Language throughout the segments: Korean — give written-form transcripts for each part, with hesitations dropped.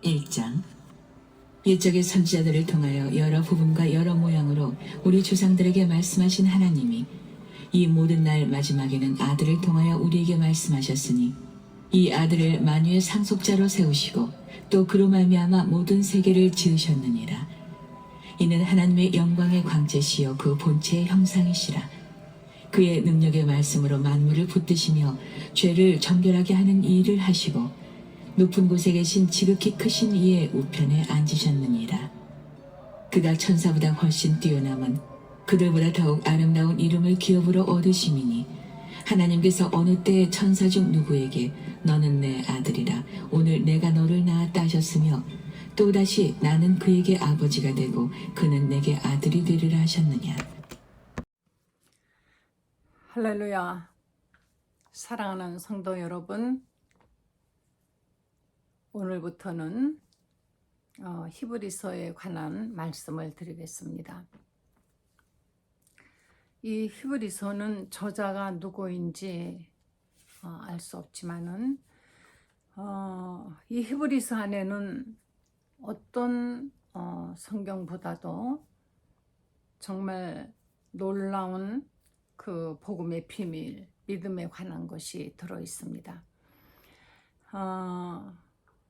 1장. 옛적의 선지자들을 통하여 여러 부분과 여러 모양으로 우리 조상들에게 말씀하신 하나님이 이 모든 날 마지막에는 아들을 통하여 우리에게 말씀하셨으니 이 아들을 만유의 상속자로 세우시고 또 그로 말미암아 모든 세계를 지으셨느니라. 이는 하나님의 영광의 광채시요 그 본체의 형상이시라. 그의 능력의 말씀으로 만물을 붙드시며 죄를 정결하게 하는 이 일을 하시고 높은 곳에 계신 지극히 크신 이의 우편에 앉으셨느니라. 그가 천사보다 훨씬 뛰어남은 그들보다 더욱 아름다운 이름을 기업으로 얻으심이니 하나님께서 어느 때에 천사 중 누구에게 너는 내 아들이라 오늘 내가 너를 낳았다 하셨으며 또다시 나는 그에게 아버지가 되고 그는 내게 아들이 되리라 하셨느냐. 할렐루야. 사랑하는 성도 여러분, 오늘부터는 히브리서에 관한 말씀을 드리겠습니다. 이 히브리서는 저자가 누구인지 알 수 없지만은 이 히브리서 안에는 어떤 성경보다도 정말 놀라운 그 복음의 비밀, 믿음에 관한 것이 들어 있습니다.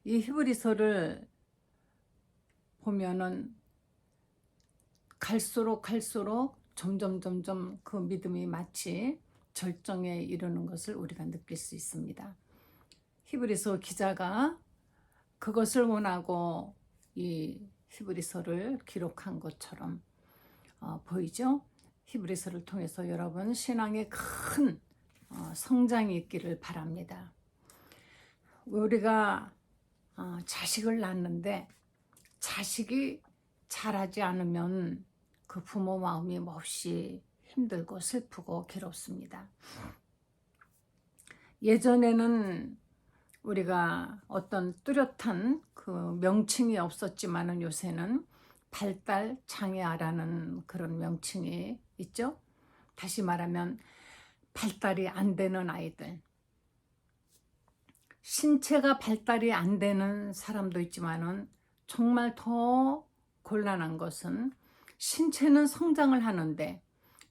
이 히브리서를 보면은 갈수록 점점 그 믿음이 마치 절정에 이르는 것을 우리가 느낄 수 있습니다. 히브리서 기자가 그것을 원하고 이 히브리서를 기록한 것처럼 보이죠? 히브리서를 통해서 여러분 신앙의 큰 성장이 있기를 바랍니다. 우리가 자식을 낳는데 자식이 자라지 않으면 그 부모 마음이 몹시 힘들고 슬프고 괴롭습니다. 예전에는 우리가 어떤 뚜렷한 그 명칭이 없었지만은 요새는 발달 장애아라는 그런 명칭이 있죠. 다시 말하면 발달이 안 되는 아이들. 신체가 발달이 안 되는 사람도 있지만은 정말 더 곤란한 것은 신체는 성장을 하는데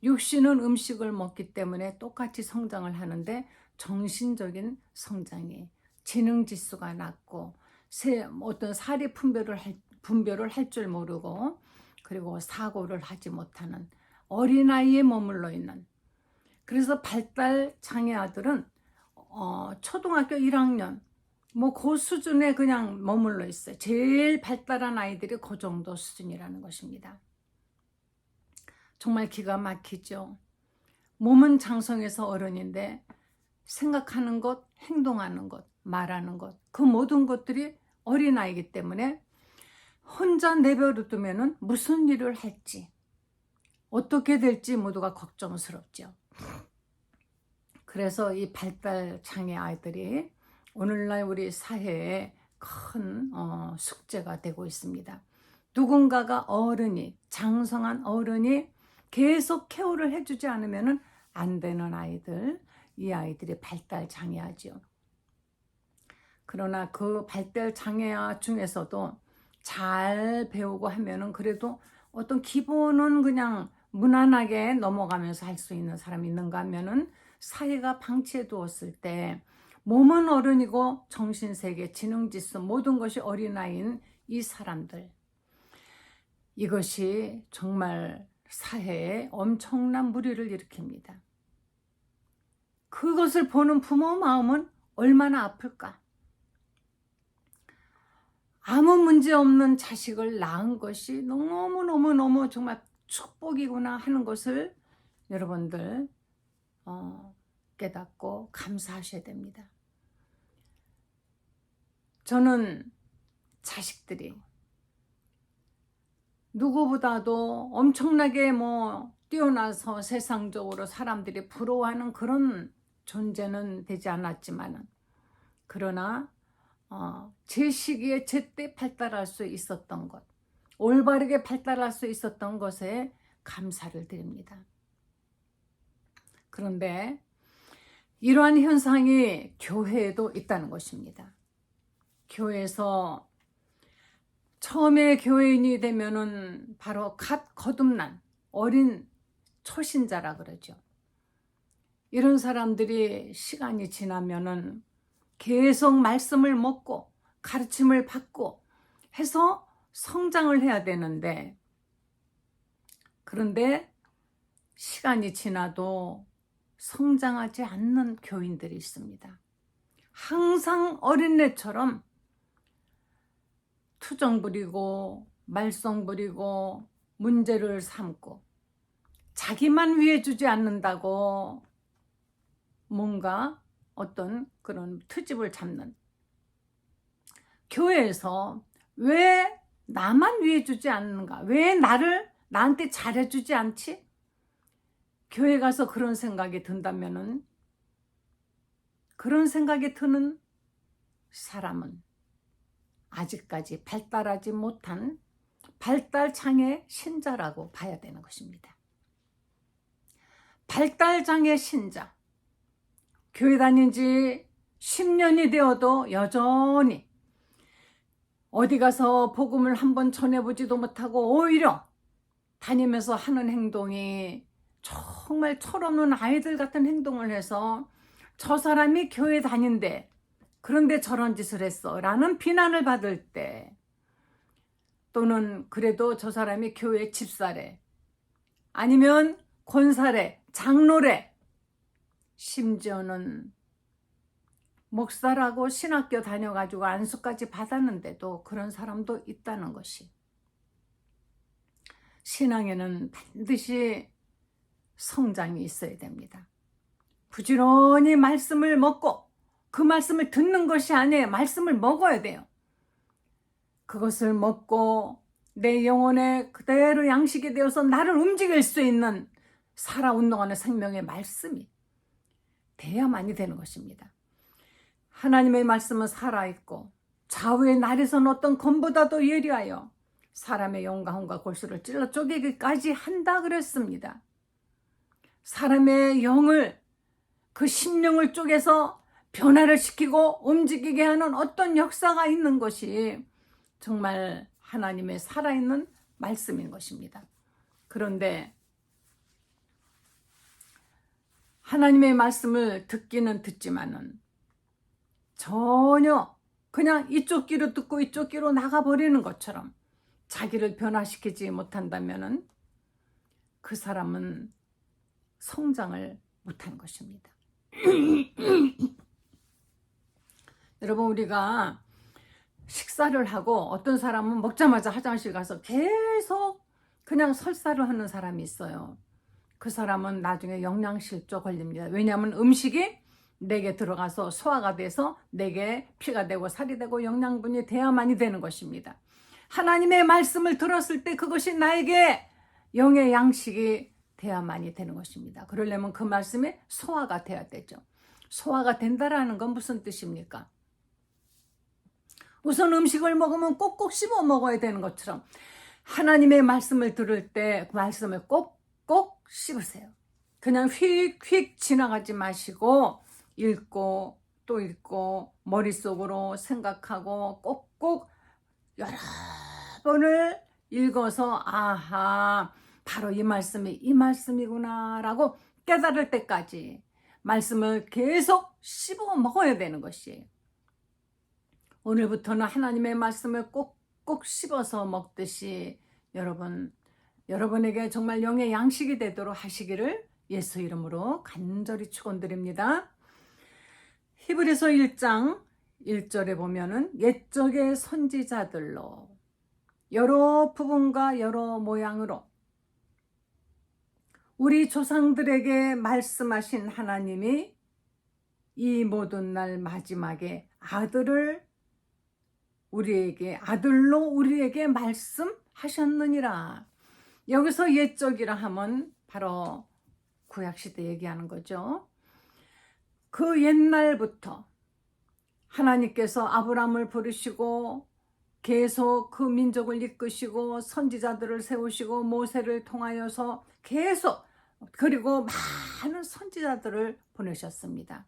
육신은 음식을 먹기 때문에 똑같이 성장을 하는데 정신적인 성장이 지능 지수가 낮고 어떤 사리 분별을 할 줄 모르고 그리고 사고를 하지 못하는 어린아이에 머물러 있는, 그래서 발달 장애 아들은 초등학교 1학년 뭐 그 수준에 그냥 머물러 있어요. 제일 발달한 아이들이 그 정도 수준이라는 것입니다. 정말 기가 막히죠. 몸은 장성해서 어른인데 생각하는 것, 행동하는 것, 말하는 것, 그 모든 것들이 어린아이이기 때문에 혼자 내버려 두면은 무슨 일을 할지, 어떻게 될지 모두가 걱정스럽죠. 그래서 이 발달 장애 아이들이 오늘날 우리 사회에 큰 숙제가 되고 있습니다. 누군가가 장성한 어른이 계속 케어를 해주지 않으면 안 되는 아이들, 이 아이들이 발달 장애아죠. 그러나 그 발달 장애아 중에서도 잘 배우고 하면은 그래도 어떤 기본은 그냥 무난하게 넘어가면서 할 수 있는 사람이 있는가 하면은 사회가 방치해 두었을 때 몸은 어른이고 정신세계, 지능지수 모든 것이 어린아이인 이 사람들, 이것이 정말 사회에 엄청난 무리를 일으킵니다. 그것을 보는 부모 마음은 얼마나 아플까? 아무 문제 없는 자식을 낳은 것이 너무 정말 축복이구나 하는 것을 여러분들 깨닫고 감사하셔야 됩니다. 저는 자식들이 누구보다도 엄청나게 뛰어나서 세상적으로 사람들이 부러워하는 그런 존재는 되지 않았지만, 그러나 제 시기에 제때 발달할 수 있었던 것, 올바르게 발달할 수 있었던 것에 감사를 드립니다. 그런데 이러한 현상이 교회에도 있다는 것입니다. 교회에서 처음에 교회인이 되면은 바로 갓 거듭난 어린 초신자라 그러죠. 이런 사람들이 시간이 지나면은 계속 말씀을 먹고 가르침을 받고 해서 성장을 해야 되는데, 그런데 시간이 지나도 성장하지 않는 교인들이 있습니다. 항상 어린애처럼 투정 부리고 말썽 부리고 문제를 삼고 자기만 위해주지 않는다고 뭔가 어떤 그런 트집을 잡는, 교회에서 왜 나만 위해주지 않는가? 왜 나한테 잘해주지 않지? 교회 가서 그런 생각이 든다면은, 그런 생각이 드는 사람은 아직까지 발달하지 못한 발달장애 신자라고 봐야 되는 것입니다. 발달장애 신자, 교회 다닌 지 10년이 되어도 여전히 어디 가서 복음을 한번 전해보지도 못하고 오히려 다니면서 하는 행동이 정말 철없는 아이들 같은 행동을 해서 저 사람이 교회 다닌대, 그런데 저런 짓을 했어 라는 비난을 받을 때, 또는 그래도 저 사람이 교회 집사래, 아니면 권사래, 장로래, 심지어는 목사라고 신학교 다녀가지고 안수까지 받았는데도 그런 사람도 있다는 것이, 신앙에는 반드시 성장이 있어야 됩니다. 부지런히 말씀을 먹고 그 말씀을 듣는 것이 아니에요. 말씀을 먹어야 돼요. 그것을 먹고 내 영혼에 그대로 양식이 되어서 나를 움직일 수 있는 살아 운동하는 생명의 말씀이 돼야만이 되는 것입니다. 하나님의 말씀은 살아있고 좌우의 날에서는 어떤 검보다도 예리하여 사람의 영광과 골수를 찔러 쪼개기까지 한다 그랬습니다. 사람의 영을, 그 심령을 쪼개서 변화를 시키고 움직이게 하는 어떤 역사가 있는 것이 정말 하나님의 살아있는 말씀인 것입니다. 그런데 하나님의 말씀을 듣기는 듣지만은 전혀 그냥 이쪽 귀로 듣고 이쪽 귀로 나가버리는 것처럼 자기를 변화시키지 못한다면은 그 사람은 성장을 못한 것입니다. 여러분, 우리가 식사를 하고 어떤 사람은 먹자마자 화장실 가서 계속 그냥 설사를 하는 사람이 있어요. 그 사람은 나중에 영양실조 걸립니다. 왜냐하면 음식이 내게 들어가서 소화가 돼서 내게 피가 되고 살이 되고 영양분이 돼야만이 되는 것입니다. 하나님의 말씀을 들었을 때 그것이 나에게 영의 양식이 돼야만이 되는 것입니다. 그러려면 그 말씀이 소화가 돼야 되죠. 소화가 된다라는 건 무슨 뜻입니까? 우선 음식을 먹으면 꼭꼭 씹어 먹어야 되는 것처럼 하나님의 말씀을 들을 때 그 말씀을 꼭꼭 씹으세요. 그냥 휙휙 지나가지 마시고 읽고 또 읽고 머릿속으로 생각하고 꼭꼭 여러 번을 읽어서 아하, 바로 이 말씀이 이 말씀이구나 라고 깨달을 때까지 말씀을 계속 씹어 먹어야 되는 것이, 오늘부터는 하나님의 말씀을 꼭꼭 씹어서 먹듯이 여러분에게 정말 영의 양식이 되도록 하시기를 예수 이름으로 간절히 축원드립니다. 히브리서 1장 1절에 보면은 옛적의 선지자들로 여러 부분과 여러 모양으로 우리 조상들에게 말씀하신 하나님이 이 모든 날 마지막에 아들로 우리에게 말씀하셨느니라. 여기서 옛적이라 하면 바로 구약시대 얘기하는 거죠. 그 옛날부터 하나님께서 아브라함을 부르시고 계속 그 민족을 이끄시고 선지자들을 세우시고 모세를 통하여서 계속, 그리고 많은 선지자들을 보내셨습니다.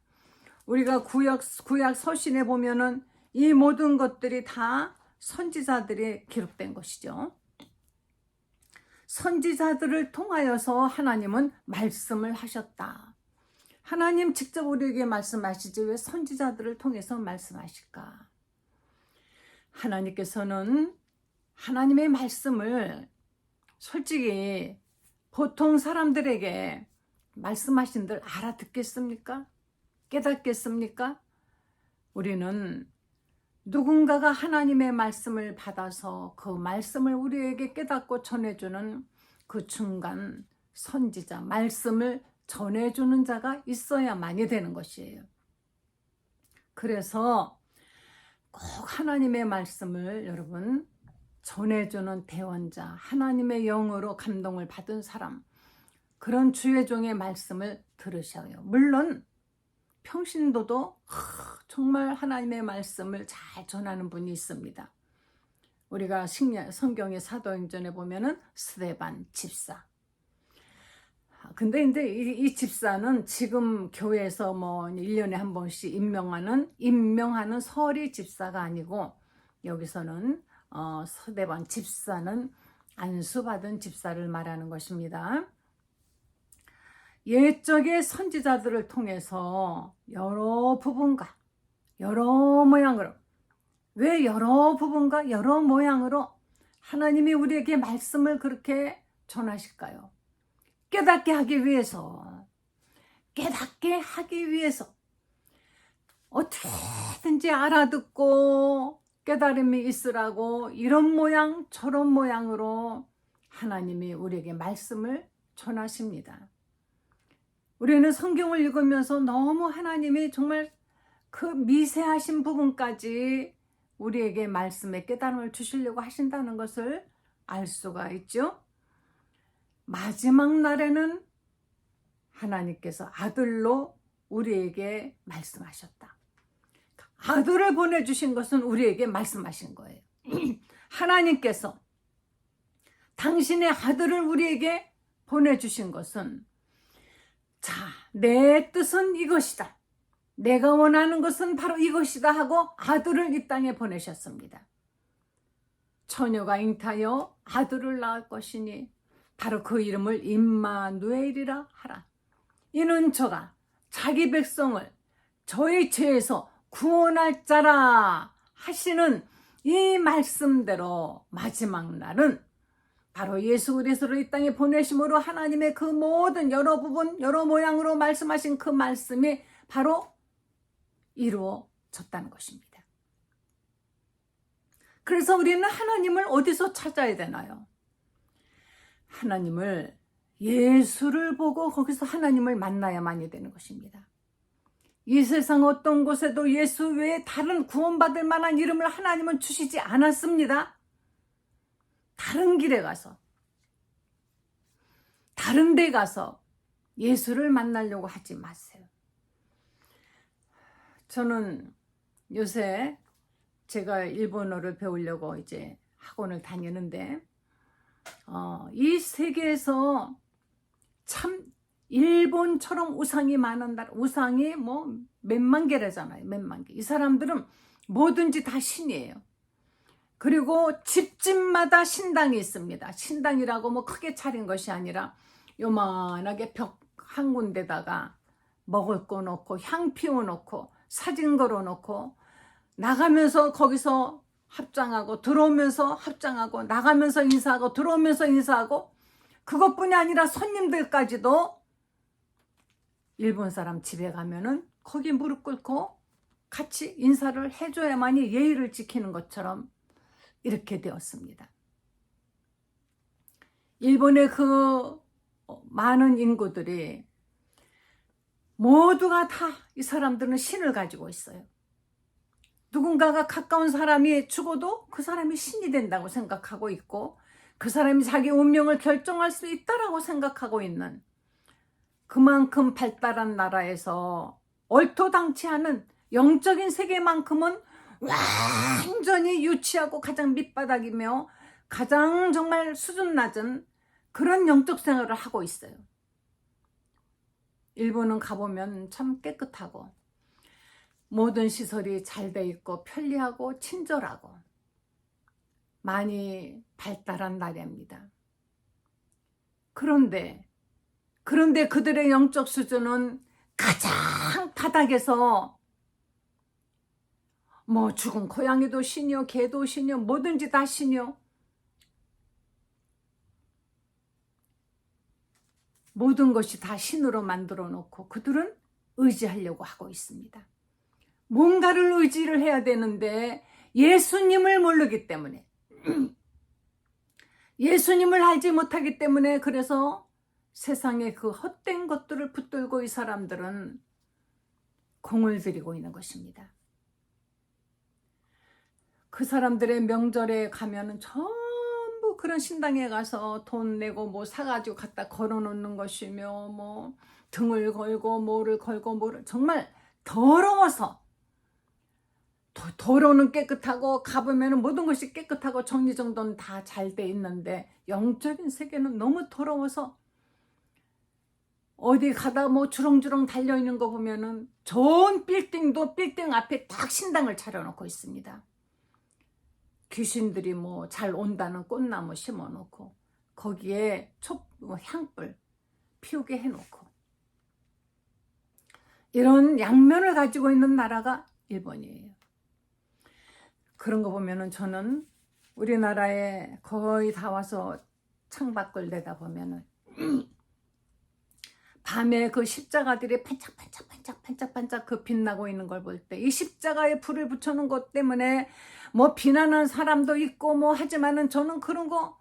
우리가 구약 서신에 보면은 이 모든 것들이 다 선지자들이 기록된 것이죠. 선지자들을 통하여서 하나님은 말씀을 하셨다. 하나님 직접 우리에게 말씀하시지 왜 선지자들을 통해서 말씀하실까? 하나님께서는 하나님의 말씀을 솔직히 보통 사람들에게 말씀하신들 알아듣겠습니까? 깨닫겠습니까? 우리는 누군가가 하나님의 말씀을 받아서 그 말씀을 우리에게 깨닫고 전해주는 그 중간 선지자, 말씀을 전해주는 자가 있어야만이 되는 것이에요. 그래서 꼭 하나님의 말씀을 여러분 전해주는 대원자, 하나님의 영으로 감동을 받은 사람, 그런 주의 종의 말씀을 들으셔요. 물론 평신도도 정말 하나님의 말씀을 잘 전하는 분이 있습니다. 우리가 성경의 사도행전에 보면은 스데반 집사. 근데 이제 이 집사는 지금 교회에서 뭐 1년에 한 번씩 임명하는 서리 집사가 아니고, 여기서는 스데반 집사는 안수받은 집사를 말하는 것입니다. 옛적의 선지자들을 통해서 여러 부분과 여러 모양으로, 왜 여러 부분과 여러 모양으로 하나님이 우리에게 말씀을 그렇게 전하실까요? 깨닫게 하기 위해서, 어떻게든지 알아듣고 깨달음이 있으라고 이런 모양 저런 모양으로 하나님이 우리에게 말씀을 전하십니다. 우리는 성경을 읽으면서 너무 하나님이 정말 그 미세하신 부분까지 우리에게 말씀의 깨달음을 주시려고 하신다는 것을 알 수가 있죠. 마지막 날에는 하나님께서 아들로 우리에게 말씀하셨다. 아들을 보내주신 것은 우리에게 말씀하신 거예요. 하나님께서 당신의 아들을 우리에게 보내주신 것은, 자, 내 뜻은 이것이다, 내가 원하는 것은 바로 이것이다 하고 아들을 이 땅에 보내셨습니다. 처녀가 잉타하여 아들을 낳을 것이니 바로 그 이름을 임마누엘이라 하라. 이는 저가 자기 백성을 저의 죄에서 구원할 자라 하시는 이 말씀대로 마지막 날은 바로 예수 그리스도를 이 땅에 보내심으로 하나님의 그 모든 여러 부분 여러 모양으로 말씀하신 그 말씀이 바로 이루어졌다는 것입니다. 그래서 우리는 하나님을 어디서 찾아야 되나요? 하나님을, 예수를 보고 거기서 하나님을 만나야만이 되는 것입니다. 이 세상 어떤 곳에도 예수 외에 다른 구원받을 만한 이름을 하나님은 주시지 않았습니다. 다른 길에 가서, 다른 데 가서 예수를 만나려고 하지 마세요. 저는 요새 제가 일본어를 배우려고 이제 학원을 다니는데, 이 세계에서 참 일본처럼 우상이 많은 나라, 우상이 뭐 몇만 개라잖아요. 몇만 개. 이 사람들은 뭐든지 다 신이에요. 그리고 집집마다 신당이 있습니다. 신당이라고 뭐 크게 차린 것이 아니라 요만하게 벽 한 군데다가 먹을 거 놓고 향 피워 놓고 사진 걸어 놓고 나가면서 거기서 합장하고 들어오면서 합장하고 나가면서 인사하고 들어오면서 인사하고, 그것뿐이 아니라 손님들까지도 일본 사람 집에 가면은 거기 무릎 꿇고 같이 인사를 해줘야만이 예의를 지키는 것처럼 이렇게 되었습니다. 일본의 그 많은 인구들이 모두가 다 이 사람들은 신을 가지고 있어요. 누군가가 가까운 사람이 죽어도 그 사람이 신이 된다고 생각하고 있고, 그 사람이 자기 운명을 결정할 수 있다라고 생각하고 있는, 그만큼 발달한 나라에서 얼토당치하는 영적인 세계만큼은 완전히 유치하고 가장 밑바닥이며 가장 정말 수준 낮은 그런 영적 생활을 하고 있어요. 일본은 가보면 참 깨끗하고 모든 시설이 잘 돼 있고 편리하고 친절하고, 많이 발달한 나라입니다. 그런데 그들의 영적 수준은 가장 바닥에서 뭐 죽은 고양이도 신이요, 개도 신이요, 뭐든지 다 신이요. 모든 것이 다 신으로 만들어 놓고 그들은 의지하려고 하고 있습니다. 뭔가를 의지를 해야 되는데 예수님을 모르기 때문에 예수님을 알지 못하기 때문에 그래서 세상에 그 헛된 것들을 붙들고 이 사람들은 공을 들이고 있는 것입니다. 그 사람들의 명절에 가면은 전부 그런 신당에 가서 돈 내고 뭐 사가지고 갖다 걸어놓는 것이며 뭐 등을 걸고 뭐를 걸고 뭐를 정말 더러워서 도로는 깨끗하고 가보면 모든 것이 깨끗하고 정리정돈은 다 잘 돼 있는데 영적인 세계는 너무 더러워서 어디 가다 뭐 주렁주렁 달려있는 거 보면은 좋은 빌딩도 빌딩 앞에 딱 신당을 차려놓고 있습니다. 귀신들이 뭐 잘 온다는 꽃나무 심어놓고 거기에 향불 피우게 해놓고 이런 양면을 가지고 있는 나라가 일본이에요. 그런 거 보면은 저는 우리나라에 거의 다 와서 창밖을 내다보면은 밤에 그 십자가들이 반짝반짝 그 빛나고 있는 걸 볼 때 이 십자가에 불을 붙여놓은 것 때문에 뭐 비난하는 사람도 있고 뭐 하지만은 저는 그런 거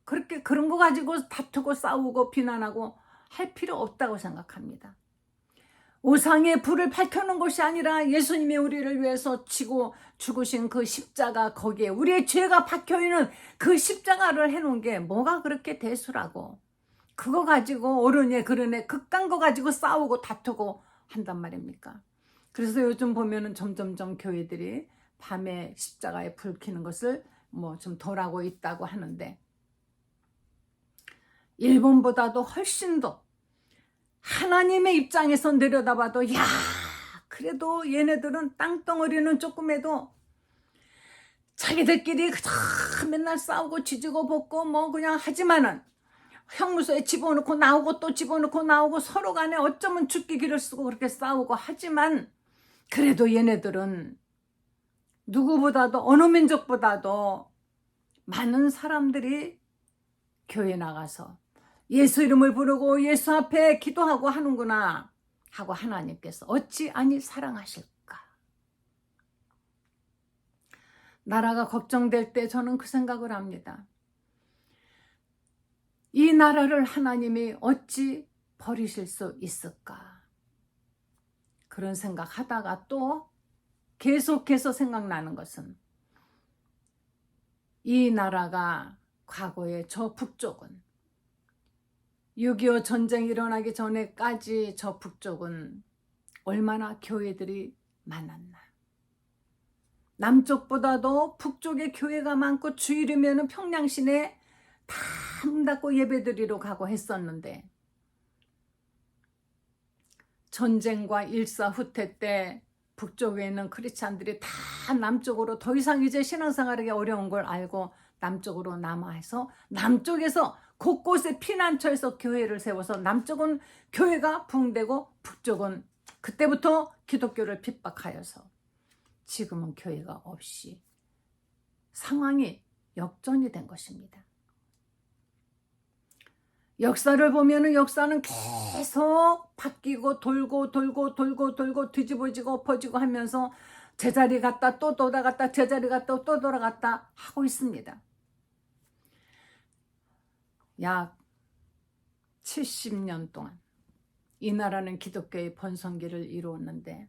가지고 다투고 싸우고 비난하고 할 필요 없다고 생각합니다. 우상의 불을 밝혀놓은 것이 아니라 예수님이 우리를 위해서 치고 죽으신 그 십자가 거기에 우리의 죄가 박혀있는 그 십자가를 해놓은 게 뭐가 그렇게 대수라고 그거 가지고 옳으네 그러네 그딴 거 가지고 싸우고 다투고 한단 말입니까? 그래서 요즘 보면은 점점점 교회들이 밤에 십자가에 불 켜는 것을 뭐 좀 덜하고 있다고 하는데 일본보다도 훨씬 더 하나님의 입장에서 내려다봐도 야 그래도 얘네들은 땅덩어리는 조금 해도 자기들끼리 맨날 싸우고 지지고 볶고 뭐 그냥 하지만은 형무소에 집어넣고 나오고 또 집어넣고 나오고 서로 간에 어쩌면 죽기 길을 쓰고 그렇게 싸우고 하지만 그래도 얘네들은 누구보다도 어느 민족보다도 많은 사람들이 교회 나가서 예수 이름을 부르고 예수 앞에 기도하고 하는구나 하고 하나님께서 어찌 아니 사랑하실까? 나라가 걱정될 때 저는 그 생각을 합니다. 이 나라를 하나님이 어찌 버리실 수 있을까? 그런 생각하다가 또 계속해서 생각나는 것은 이 나라가 과거에 저 북쪽은 6.25 전쟁 일어나기 전에까지 저 북쪽은 얼마나 교회들이 많았나. 남쪽보다도 북쪽에 교회가 많고 주일이면 평양시내 다 문 닫고 예배드리러 가고 했었는데 전쟁과 일사후퇴 때 북쪽에 있는 크리스찬들이 다 남쪽으로 더 이상 이제 신앙생활하기 어려운 걸 알고 남쪽으로 남아서 남쪽에서 곳곳에 피난처에서 교회를 세워서 남쪽은 교회가 붕대고 북쪽은 그때부터 기독교를 핍박하여서 지금은 교회가 없이 상황이 역전이 된 것입니다. 역사를 보면은 역사는 계속 바뀌고 돌고 뒤집어지고 엎어지고 하면서 제자리 갔다 또 돌아갔다 제자리 갔다 또 돌아갔다 하고 있습니다. 약 70년 동안 이 나라는 기독교의 번성기를 이루었는데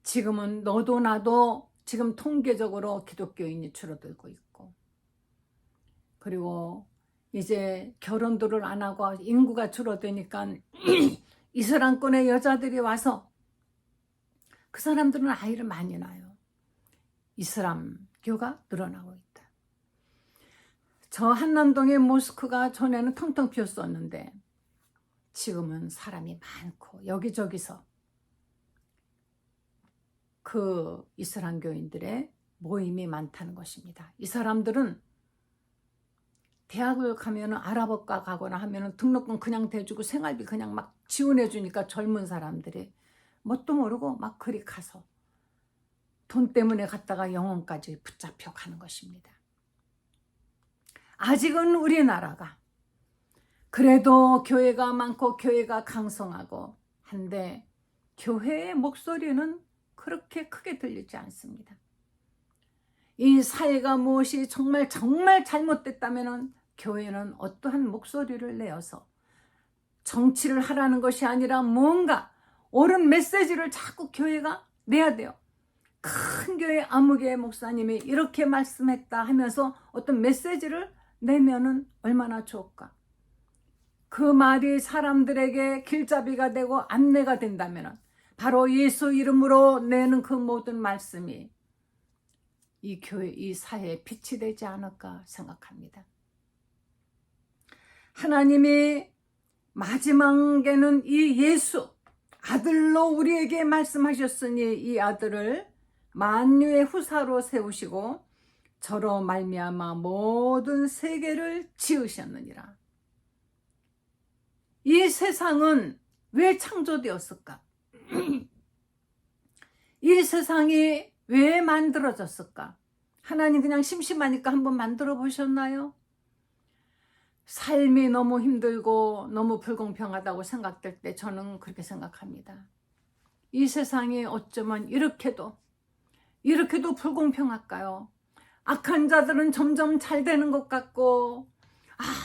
지금은 너도 나도 지금 통계적으로 기독교인이 줄어들고 있고 그리고 이제 결혼들을 안 하고 인구가 줄어드니까 이슬람권의 여자들이 와서 그 사람들은 아이를 많이 낳아요. 이슬람교가 늘어나고 있다. 저 한남동의 모스크가 전에는 텅텅 비었었는데 지금은 사람이 많고 여기저기서 그 이슬람교인들의 모임이 많다는 것입니다. 이 사람들은 대학을 가면은 아랍어과 가거나 하면은 등록금 그냥 대주고 생활비 그냥 막 지원해 주니까 젊은 사람들이 뭣도 모르고 막 그리 가서 돈 때문에 갔다가 영혼까지 붙잡혀 가는 것입니다. 아직은 우리나라가 그래도 교회가 많고 교회가 강성하고 한데 교회의 목소리는 그렇게 크게 들리지 않습니다. 이 사회가 무엇이 정말 잘못됐다면 교회는 어떠한 목소리를 내어서 정치를 하라는 것이 아니라 뭔가 옳은 메시지를 자꾸 교회가 내야 돼요. 큰 교회 아무개 목사님이 이렇게 말씀했다 하면서 어떤 메시지를 내면은 얼마나 좋을까. 그 말이 사람들에게 길잡이가 되고 안내가 된다면 바로 예수 이름으로 내는 그 모든 말씀이 이 교회, 이 사회에 빛이 되지 않을까 생각합니다. 하나님이 마지막에는 이 예수 아들로 우리에게 말씀하셨으니 이 아들을 만유의 후사로 세우시고 저로 말미암아 모든 세계를 지으셨느니라. 이 세상은 왜 창조되었을까? 이 세상이 왜 만들어졌을까? 하나님 그냥 심심하니까 한번 만들어 보셨나요? 삶이 너무 힘들고 너무 불공평하다고 생각될 때 저는 그렇게 생각합니다. 이 세상이 어쩌면 이렇게도 불공평할까요? 악한 자들은 점점 잘 되는 것 같고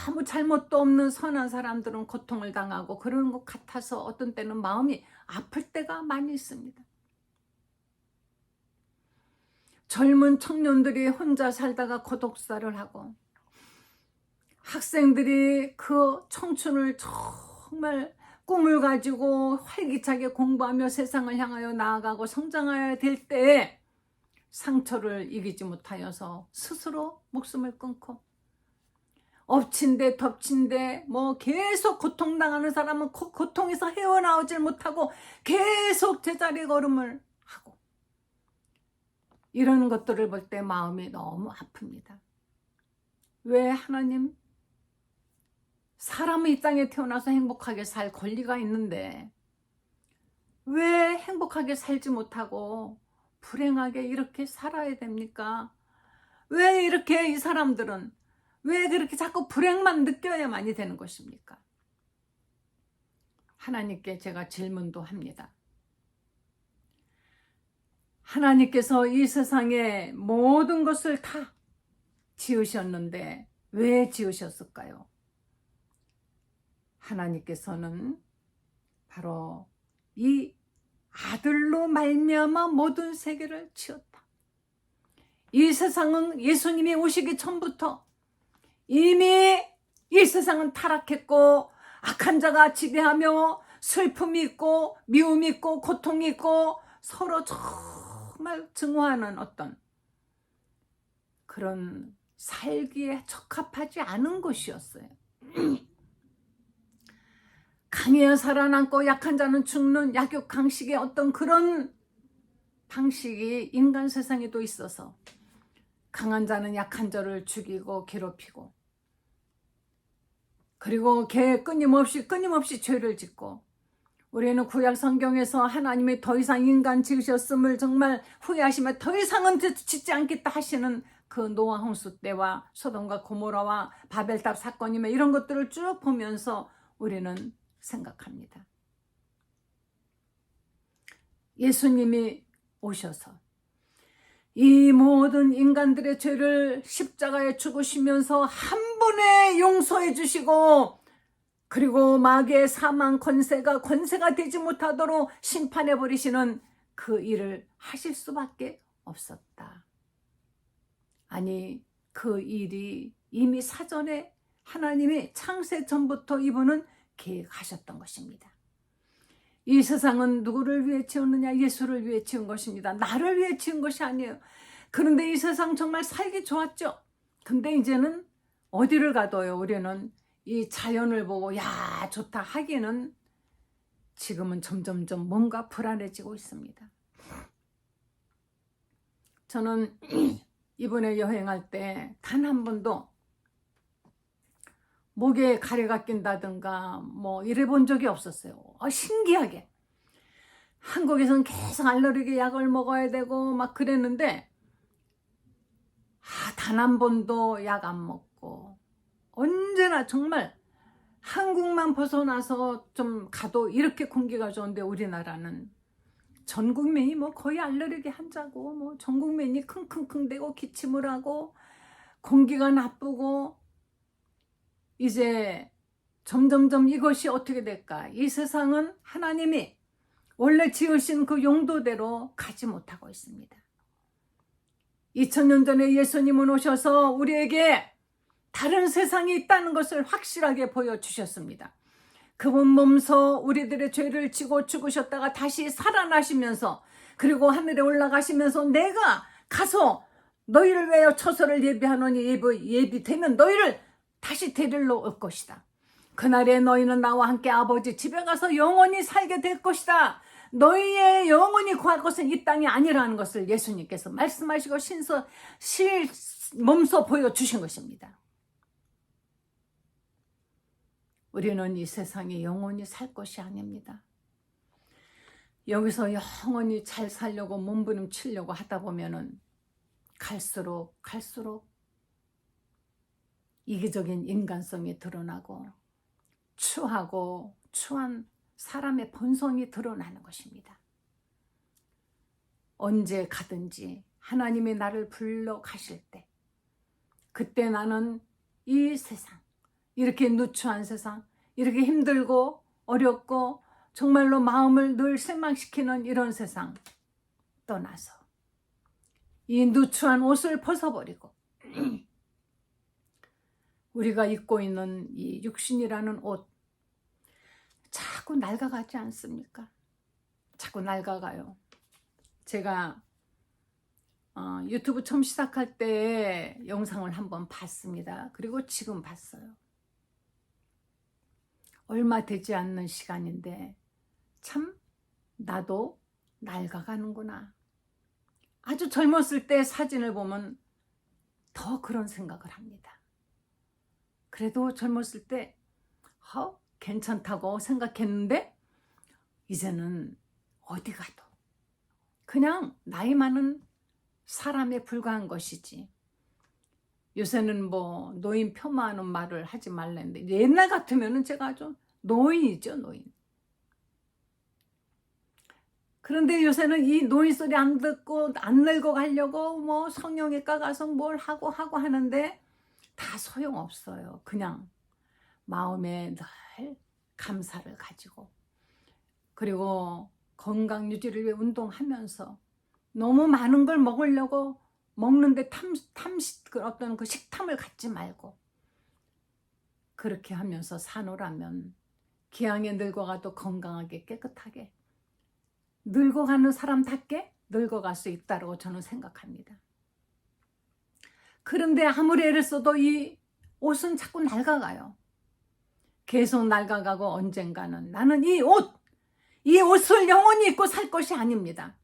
아무 잘못도 없는 선한 사람들은 고통을 당하고 그러는 것 같아서 어떤 때는 마음이 아플 때가 많이 있습니다. 젊은 청년들이 혼자 살다가 고독사를 하고 학생들이 그 청춘을 정말 꿈을 가지고 활기차게 공부하며 세상을 향하여 나아가고 성장해야 될 때에 상처를 이기지 못하여서 스스로 목숨을 끊고 엎친 데 덮친 데 뭐 계속 고통당하는 사람은 고통에서 헤어나오질 못하고 계속 제자리 걸음을 하고 이런 것들을 볼 때 마음이 너무 아픕니다. 왜 하나님 사람이 이 땅에 태어나서 행복하게 살 권리가 있는데 왜 행복하게 살지 못하고 불행하게 이렇게 살아야 됩니까? 왜 이렇게 이 사람들은 왜 그렇게 자꾸 불행만 느껴야만이 되는 것입니까? 하나님께 제가 질문도 합니다. 하나님께서 이 세상에 모든 것을 다 지으셨는데 왜 지으셨을까요? 하나님께서는 바로 이 아들로 말미암아 모든 세계를 지었다. 이 세상은 예수님이 오시기 전부터 이미 이 세상은 타락했고 악한 자가 지배하며 슬픔이 있고 미움이 있고 고통이 있고 서로 정말 증오하는 어떤 그런 살기에 적합하지 않은 것이었어요. 강해야 살아남고 약한 자는 죽는 약육강식의 어떤 그런 방식이 인간 세상에도 있어서 강한 자는 약한 자를 죽이고 괴롭히고 그리고 끊임없이 죄를 짓고 우리는 구약 성경에서 하나님이 더 이상 인간 지으셨음을 정말 후회하시며 더 이상은 짓지 않겠다 하시는 그 노아 홍수 때와 소돔과 고모라와 바벨탑 사건이며 이런 것들을 쭉 보면서 우리는 생각합니다. 예수님이 오셔서 이 모든 인간들의 죄를 십자가에 죽으시면서 한 번에 용서해 주시고 그리고 마귀의 사망 권세가 되지 못하도록 심판해 버리시는 그 일을 하실 수밖에 없었다. 아니 그 일이 이미 사전에 하나님이 창세 전부터 이분은 계획하셨던 것입니다. 이 세상은 누구를 위해 지었느냐? 예수를 위해 지은 것입니다. 나를 위해 지은 것이 아니에요. 그런데 이 세상 정말 살기 좋았죠. 근데 이제는 어디를 가도요 우리는 이 자연을 보고 야 좋다 하기는 지금은 점점점 뭔가 불안해지고 있습니다. 저는 이번에 여행할 때 단 한 번도 목에 가래가 낀다든가 뭐 이래 본 적이 없었어요. 신기하게. 한국에서는 계속 알레르기 약을 먹어야 되고 막 그랬는데 단 한 번도 약 안 먹고 언제나 정말 한국만 벗어나서 좀 가도 이렇게 공기가 좋은데 우리나라는 전 국민이 뭐 거의 알레르기 환자고 뭐 전 국민이 킁킁킁대고 기침을 하고 공기가 나쁘고 이제 점점점 이것이 어떻게 될까? 이 세상은 하나님이 원래 지으신 그 용도대로 가지 못하고 있습니다. 2000년 전에 예수님은 오셔서 우리에게 다른 세상이 있다는 것을 확실하게 보여주셨습니다. 그분 몸소 우리들의 죄를 지고 죽으셨다가 다시 살아나시면서 그리고 하늘에 올라가시면서 내가 가서 너희를 위하여 처소를 예비하노니 예비되면 너희를 다시 데리러 올 것이다. 그날에 너희는 나와 함께 아버지 집에 가서 영원히 살게 될 것이다. 너희의 영원히 구할 것은 이 땅이 아니라는 것을 예수님께서 말씀하시고 몸소 보여주신 것입니다. 우리는 이 세상에 영원히 살 것이 아닙니다. 여기서 영원히 잘 살려고 몸부림치려고 하다 보면은 갈수록 이기적인 인간성이 드러나고 추한 사람의 본성이 드러나는 것입니다. 언제 가든지 하나님이 나를 불러 가실 때 그때 나는 이 세상 이렇게 누추한 세상 이렇게 힘들고 어렵고 정말로 마음을 늘 실망시키는 이런 세상 떠나서 이 누추한 옷을 벗어버리고 우리가 입고 있는 이 육신이라는 옷 자꾸 낡아가지 않습니까? 자꾸 낡아가요. 제가 유튜브 처음 시작할 때 영상을 한번 봤습니다. 그리고 지금 봤어요. 얼마 되지 않는 시간인데 참 나도 낡아가는구나. 아주 젊었을 때 사진을 보면 더 그런 생각을 합니다. 그래도 젊었을 때 괜찮다고 생각했는데 이제는 어디 가도 그냥 나이 많은 사람에 불과한 것이지. 요새는 뭐 노인 폄하하는 말을 하지 말랬는데 옛날 같으면은 제가 아주 노인이죠, 노인. 그런데 요새는 이 노인 소리 안 듣고 안 늙어가려고 뭐 성형외과 가서 뭘 하고 하는데 다 소용없어요. 그냥 마음에 늘 감사를 가지고 그리고 건강 유지를 위해 운동하면서 너무 많은 걸 먹으려고 먹는데 어떤 그 식탐을 갖지 말고 그렇게 하면서 사노라면 기왕에 늙어가도 건강하게 깨끗하게 늙어가는 사람답게 늙어갈 수 있다고 저는 생각합니다. 그런데 아무리 애를 써도 이 옷은 자꾸 낡아가요. 계속 낡아가고 언젠가는 나는 이 옷을 영원히 입고 살 것이 아닙니다.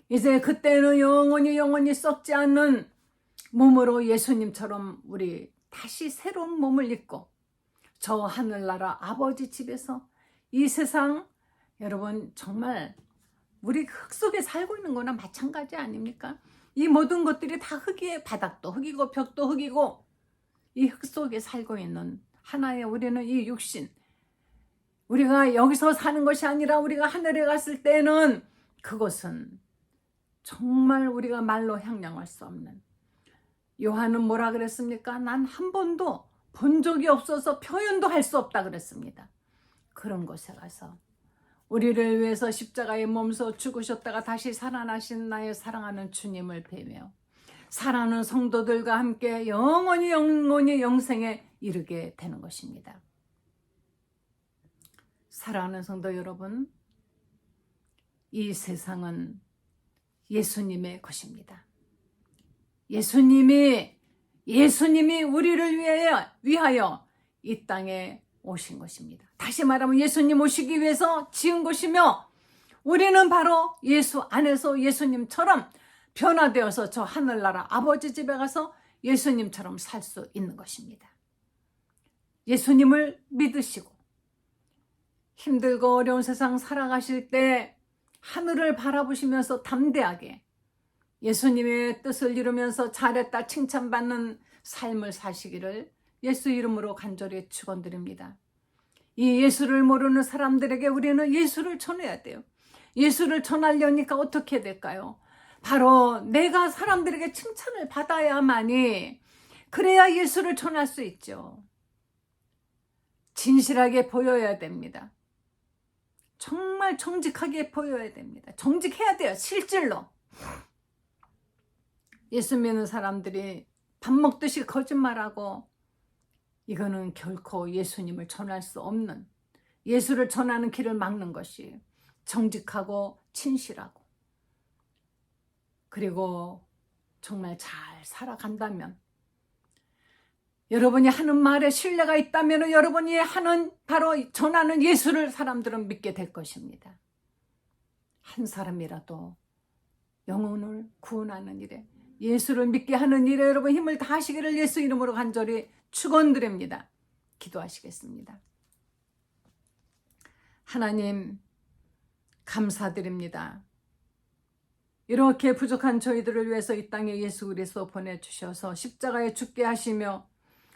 이제 그때는 영원히 썩지 않는 몸으로 예수님처럼 우리 다시 새로운 몸을 입고 저 하늘나라 아버지 집에서 이 세상 여러분 정말 우리 흙 속에 살고 있는 거나 마찬가지 아닙니까? 이 모든 것들이 다 흙이에요. 바닥도 흙이고 벽도 흙이고 이 흙 속에 살고 있는 하나의 우리는 이 육신 우리가 여기서 사는 것이 아니라 우리가 하늘에 갔을 때는 그것은 정말 우리가 말로 형용할 수 없는 요한은 뭐라 그랬습니까? 난 한 번도 본 적이 없어서 표현도 할 수 없다 그랬습니다. 그런 곳에 가서 우리를 위해서 십자가에 몸소 죽으셨다가 다시 살아나신 나의 사랑하는 주님을 뵈며 사랑하는 성도들과 함께 영원히 영생에 이르게 되는 것입니다. 사랑하는 성도 여러분, 이 세상은 예수님의 것입니다. 예수님이 우리를 위하여 이 땅에 오신 것입니다. 다시 말하면 예수님 오시기 위해서 지은 것이며 우리는 바로 예수 안에서 예수님처럼 변화되어서 저 하늘나라 아버지 집에 가서 예수님처럼 살 수 있는 것입니다. 예수님을 믿으시고 힘들고 어려운 세상 살아가실 때 하늘을 바라보시면서 담대하게 예수님의 뜻을 이루면서 잘했다 칭찬받는 삶을 사시기를 예수 이름으로 간절히 축원드립니다. 이 예수를 모르는 사람들에게 우리는 예수를 전해야 돼요. 예수를 전하려니까 어떻게 될까요? 바로 내가 사람들에게 칭찬을 받아야만이, 그래야 예수를 전할 수 있죠. 진실하게 보여야 됩니다. 정말 정직하게 보여야 됩니다. 정직해야 돼요. 실질로. 예수 믿는 사람들이 밥 먹듯이 거짓말하고, 이거는 결코 예수님을 전할 수 없는, 예수를 전하는 길을 막는 것이에요. 정직하고 진실하고, 그리고 정말 잘 살아간다면, 여러분이 하는 말에 신뢰가 있다면 여러분이 하는 바로 전하는 예수를 사람들은 믿게 될 것입니다. 한 사람이라도 영혼을 구원하는 일에, 예수를 믿게 하는 일에 여러분 힘을 다하시기를 예수 이름으로 간절히 축원드립니다. 기도하시겠습니다. 하나님 감사드립니다. 이렇게 부족한 저희들을 위해서 이 땅에 예수 그리스도 보내주셔서 십자가에 죽게 하시며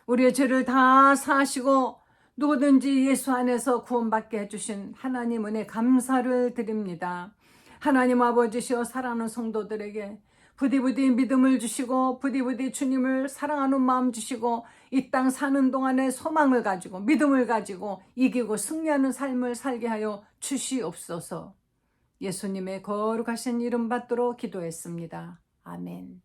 우리의 죄를 다 사하시고 누구든지 예수 안에서 구원받게 해주신 하나님 은혜 감사를 드립니다. 하나님 아버지시여 사랑하는 성도들에게 부디부디 믿음을 주시고 부디부디 주님을 사랑하는 마음 주시고 이 땅 사는 동안에 소망을 가지고 믿음을 가지고 이기고 승리하는 삶을 살게 하여 주시옵소서. 예수님의 거룩하신 이름 받도록 기도했습니다. 아멘.